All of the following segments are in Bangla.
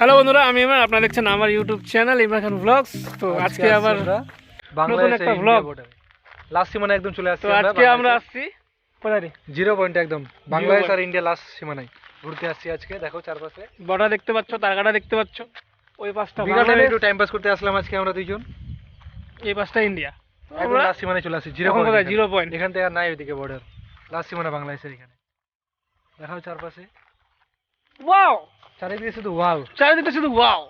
হ্যালো বন্ধুরা, আমি ইমরান, আপনারা দেখছেন আমার YouTube channel Imran Khan blogs. তো আজকে আবার নতুন একটা ব্লগ। লাস্ট সীমানা একদম চলে আসছে। তো আজকে আমরা আসছি কোথায়? জিরো পয়েন্ট একদম বাংলাদেশ আর ইন্ডিয়া লাস্ট সীমানায় ঘুরতে আসছি আজকে। দেখো চারপাশে বর্ডার দেখতে পাচ্ছ, তারকাটা দেখতে পাচ্ছ। ওই পাশটা বিকালে একটু টাইম পাস করতে আসলাম আজকে আমরা দুইজন। এই পাশটা ইন্ডিয়া। একদম লাস্ট সীমানায় চলে আসছি। জিরো এখন কোথায়? Zero point. পয়েন্ট। এখান থেকে আর নাই ওইদিকে বর্ডার। লাস্ট সীমানা বাংলাদেশের এখানে। দেখাও চারপাশে। ওয়াও, চারিদিকে শুধু ওয়াও। চারিদিকে শুধু ওয়াও।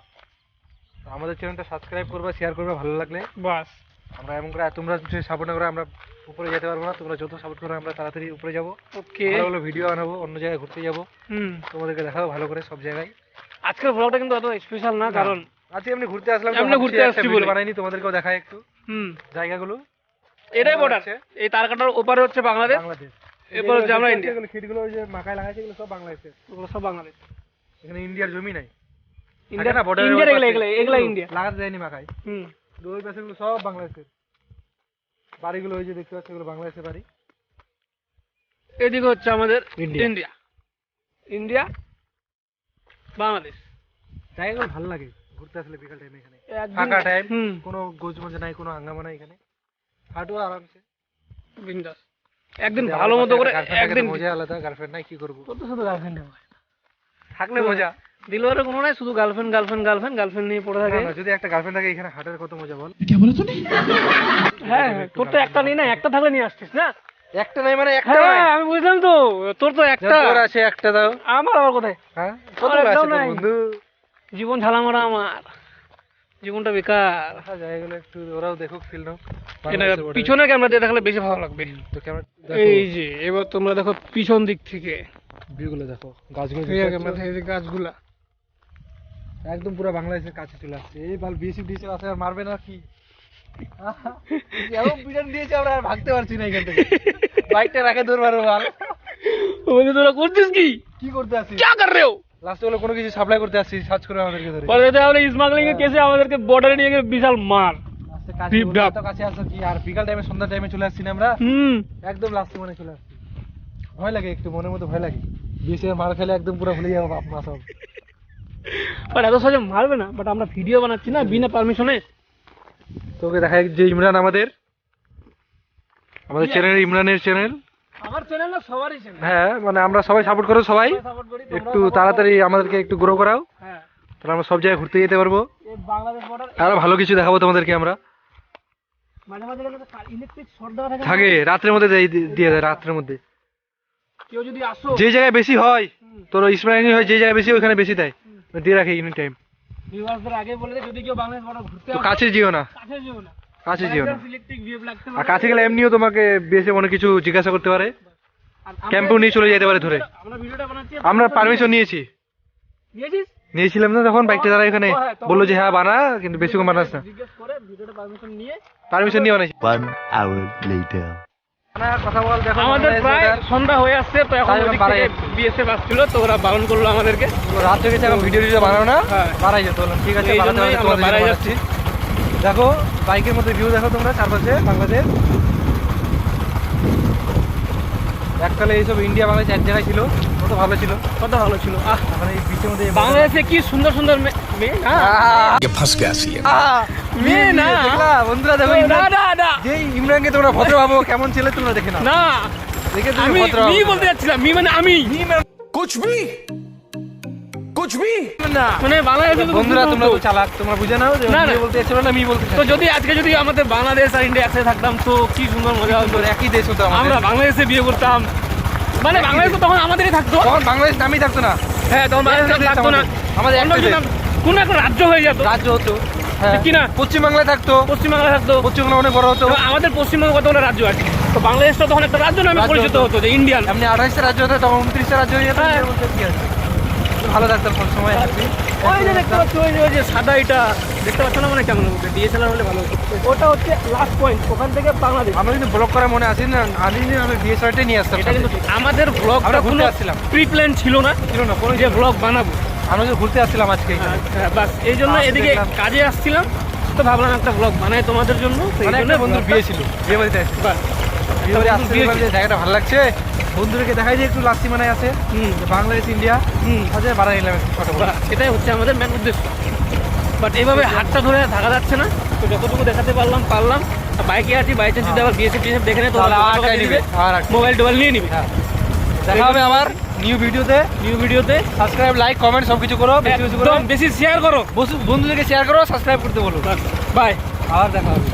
আমাদের চ্যানেলটা সাবস্ক্রাইব করবে, শেয়ার করবে ভালো লাগলে। বাস, আমরা এমন করে তোমরা যদি সাপোর্ট না করো আমরা উপরে যেতে পারবো না। তোমরা যত সাপোর্ট করো আমরা তাড়াতাড়ি উপরে যাবো। ওকে, ভালো ভালো ভিডিও আনাবো, অন্য জায়গায় ঘুরতে যাবো, তোমাদেরকে দেখাবো ভালো করে সব জায়গায়। আজকের ব্লগটা কিন্তু অত স্পেশাল না, কারণ আজকে এমনি ঘুরতে আসলাম। এমনি ঘুরতে আসছি বলে বানাইনি, তোমাদেরকেও দেখাই একটু জায়গাগুলো। এটাই বর্ডার। এই তারকাটার ওপারে হচ্ছে বাংলাদেশ, এরপর হচ্ছে আমরা ইন্ডিয়া। খিটগুলো ওই যে মাকায় লাগাইছে এগুলো সব বাংলাদেশের। ওগুলো সব বাংলাদেশ। এখানে ইন্ডিয়ার জমি নাই। ইন্ডিয়া না বর্ডার ইন্ডিয়া, এগুলা ইন্ডিয়া লাগাতে যায়নি মাকায়। ওই পাশে গুলো সব বাংলাদেশের। বাড়িগুলো ওই যে দেখতে পাচ্ছ এগুলো বাংলাদেশের বাড়ি। এদিকে হচ্ছে আমাদের ইন্ডিয়া। ইন্ডিয়া বাংলাদেশ। জায়গাগুলো ভালো লাগে ঘুরতে আসলে বিকাল টাইমে। এখানে একদিন- ফাঁকা টাইম, কোনো গোজমজা নাই, কোনো হাঙ্গামা নাই। এখানে হাঁটু আরামসে বিন্দাস। একদিন ভালো মতো করে একদিন মজা আলাদা। গার্লফ্রেন্ড নাই কি করবো? কত শুধু গার্লফ্রেন্ড থাকলে মজা। দিলওয়ারের কোনো নাই, শুধু গার্লফ্রেন্ড গার্লফ্রেন্ড গার্লফ্রেন্ড গার্লফ্রেন্ড নিয়ে পড়ে থাকে। যদি একটা গার্লফ্রেন্ড থাকে এখানে হাঁটার কত মজা বল। হ্যাঁ, তোর তো একটা নেই না, একটা থাকলে নিয়ে আসছিস না। একটা নাই মানে একটা হ্যাঁ, নাই। আমি বুঝলাম তো, তোর তো একটা। তোর আছে একটা দাও। আমার আবার কোথায়? হ্যাঁ, আমার কত আছে একটাও তোর নাই। বন্ধু? জীবন ঝালামারা আমার, জীবনটা বেকার। দেখা যায় এগুলো একটু ওরাও দেখুক, ফিল নাও। এটা পিছনের ক্যামেরা দিয়ে দেখালে বেশি ভালো লাগবে। তো ক্যামেরা এই যে এবার তোমরা দেখো পিছন দিক থেকে ভিউগুলো দেখো, গাছগুলো রিয়ার ক্যামেরা থেকে, এই যে গাছগুলা একদম পুরো বাংলাদেশের কাছে চলে আসছে। এই বাল বিএসএফ ডিএসএফ আছে, আর মারবে না কি? এমন পিছন দিয়েছে আমরা আর ভাগতে পারছি না এখান থেকে। বাইকটা রাখে দৌড় মারো বাল। ওই যে তোরা করছিস কি? কি করতে আসছিস? क्या कर रहे हो? লাস্টে হলো কোনো কিছু সাপ্লাই করতে আসছিস, সার্চ করে আমাদেরকে ধরে। পরে তাহলে স্মাগলিং এর কেসে আমাদেরকে বর্ডারে নিয়ে গিয়ে বিশাল মার। লাস্টে কাছে ডিপ ডাপ। এত কাছে আসো কি? আর বিকাল টাইমে সন্ধ্যা টাইমে চলে আসছি না আমরা। একদম লাস্টে মনে চলে আসছি। ভয় লাগে একটু, মনের মধ্যে ভয় লাগে। বিএসএফ মার খেলে একদম পুরো ভুলে যাবো বাপ মা সব। বাট এত সহজে মারবে না, বাট আমরা ভিডিও বানাচ্ছি না বিনা পারমিশনে। তোকে দেখাই যে ইমরান আমাদের চ্যানেল, ইমরানের চ্যানেল। আমার চ্যানেল না, সবারই চ্যানেল। হ্যাঁ, মানে আমরা সবাই সাপোর্ট করো, সবাই সাপোর্ট করি, তোমরাও একটু support করো। তাড়াতাড়ি আমাদেরকে একটু গ্রো করাও, হ্যাঁ, তাহলে আমরা সব জায়গায় ঘুরতে যেতে পারবো। এই বাংলাদেশ বর্ডার আরো ভালো কিছু দেখাবো তোমাদেরকে আমরা। মাঝে মাঝে গেলে ইলেকট্রিক শর্ট দেওয়া থাকে। থাকে রাত্রের মধ্যে দিয়ে দেয়, রাত্রের মধ্যে কেউ যদি আসো, যে জায়গায় বেশি হয়, তোর স্প্রাইং হয় যে জায়গায় বেশি, ওখানে বেশি দেয়, দিয়ে রাখে এনি টাইম। ভিউয়ার্সদের আগে বলে দেয় যদি কেউ বাংলাদেশ বর্ডার ঘুরতে তো আসো, কাছে যেও না, কাছে যেও না। কাছে যেও না। ইলেকট্রিক ওয়েভ লাগতে আর পারে। কাছে গেলে এমনিও তোমাকে বিএসএফ অনেক কিছু জিজ্ঞাসা করতে পারে, আর ক্যাম্পেও নিয়ে চলে যেতে পারে ধরে। আমরা ভিডিওটা বানাচ্ছি, আমরা পারমিশন নিয়েছি, নিয়েছিস? নিয়েছিলাম না তখন বাইকটা দ্বারা এখানে বললো যে হ্যাঁ বানা, কিন্তু বেশিক্ষণ বানাস না। জিজ্ঞেস করে ভিডিওটা পারমিশন নিয়ে পারমিশন নিয়ে বানাইছি। 1 hour later. কথা বল, দেখো আমাদের প্রায় সন্ধ্যা হয়ে আসছে, তো এখন ওদিক থেকে বিএসএফ আসছিল, তো ওরা বারণ করলো আমাদেরকে। রাত হয়ে গেছে, এখন ভিডিও বানাও না, হ্যাঁ। বাড়াই যেত। বললাম ঠিক আছে, এই বাড়াতে জন্যই হবে, আমরা তোমাদের জন্য বাড়াই বাড়াচ্ছি। দেখো বাইকের মধ্যে ভিউ দেখো তোমরা চারপাশে বাংলাদেশ। এককালে এইসব ইন্ডিয়া বাংলাদেশ এক জায়গায় ছিল, কত ভালো ছিল, কত ভালো ছিল। এখন এই বিচের মধ্যে বাংলাদেশে কি সুন্দর সুন্দর মেয়ে না, মেয়ে না, দেখলা বন্ধুরা? দেখো না ইমরান, না না যে ইমরানকে তোমরা ভদ্র ভাবো, কেমন ছেলে তোমরা দেখে নাও। না, দেখে তুমি আমি ভদ্র মি ভাবো। বলতে যাচ্ছিলাম, মি মানে আমি না মানে বাংলাদেশে তো বন্ধুরা, তোমরা তো তো- চালাক, তোমরা বুঝে নাও যে না, না। মি বলতে যাচ্ছিল না, মি বলতে তো চাচ্ছিল। যদি আজকে যদি আমাদের বাংলাদেশ আর ইন্ডিয়া একসাথে থাকতাম তো কি সুন্দর মজা হতো। তোর একই দেশ হতো আমরা আমাদের। বাংলাদেশে বিয়ে করতাম, মানে বাংলাদেশ তো তখন আমাদেরই থাকতো। তখন বাংলাদেশ নামই থাকতো না, হ্যাঁ, তখন বাংলাদেশ একটা দেশ থাকতো না, আমাদের অন্য একটা কি দেশ। নাম, কোন একটা রাজ্য হয়ে যেত, রাজ্য হতো। হ্যাঁ, ঠিক কি না? পশ্চিমবাংলায় থাকতো, পশ্চিমবাংলা থাকতো, পশ্চিমবাংলা অনেক বড় হতো। তো আমাদের পশ্চিমবঙ্গে কতগুলো রাজ্য আছে, তো বাংলাদেশটা তখন একটা রাজ্য নামে রাজ্য পরিচিত হতো। হতো, যে ইন্ডিয়ান। এমনি 28টা রাজ্য হতো, তখন 29টা রাজ্য হয়ে যেত। হ্যাঁ। ইন্ডিয়া বলতে কি আছে? ভালো থাকতাম সব সময়। ওই যে দেখতে পাচ্ছ, ওই যে সাদা, এটা দেখতে পাচ্ছ না, মানে কেমন হবে, ডিএসএলআর হলে ভালো হতো। ওটা হচ্ছে লাস্ট পয়েন্ট, ওখান থেকে বাংলাদেশ। আমরা কিন্তু ব্লগ করা মনে আসি না, আনিনি, আমি ডিএসএলআরটাই নিয়ে আসতাম। এটা কিন্তু আমাদের ব্লগ আমরা ঘুরতে আসছিলাম, প্রি প্ল্যান ছিল না, কোনো যে ব্লগ বানাবো। আমরা যে ঘুরতে আসছিলাম আজকে এখানে। বাস এই জন্য আসতে এদিকে দেখলাম। কাজে আসছিলাম, তো ভাবলাম একটা ব্লগ বানাই তোমাদের জন্য, তো এই মানে জন্য একটা বন্ধুর বিয়ে ছিল, বিয়ে বাড়িতে আসছি। বাস বিয়েবাড়ি আসতে পারবে, জায়গাটা ভালো লাগছে। বন্ধুদেরকে দেখাই যে একটু লাস্সি মানে আছে যে বাংলাদেশ ইন্ডিয়া আচ্ছা বাড়াই নিলাম একটু ছোট বড়। সেটাই হচ্ছে আমাদের মেন উদ্দেশ্য। বাট এইভাবে হাতটা ধরে থাকা যাচ্ছে না, তো যতটুকু দেখাতে পারলাম। বাইকে আছি, বাই চান্স যদি আবার বিএসএফ টিএসএফ দেখে নেয় তো তাহলে আর নিবে, আর মোবাইল টোবাইল নিয়ে নিবে। হ্যাঁ, দেখা হবে আবার নিউ ভিডিওতে। সাবস্ক্রাইব, লাইক, কমেন্ট সব কিছু করো, বেশি বেশি করো, একদম বেশি শেয়ার করো, বন্ধুদেরকে শেয়ার করো, সাবস্ক্রাইব করতে বলো। বাই। আবার দেখা হবে।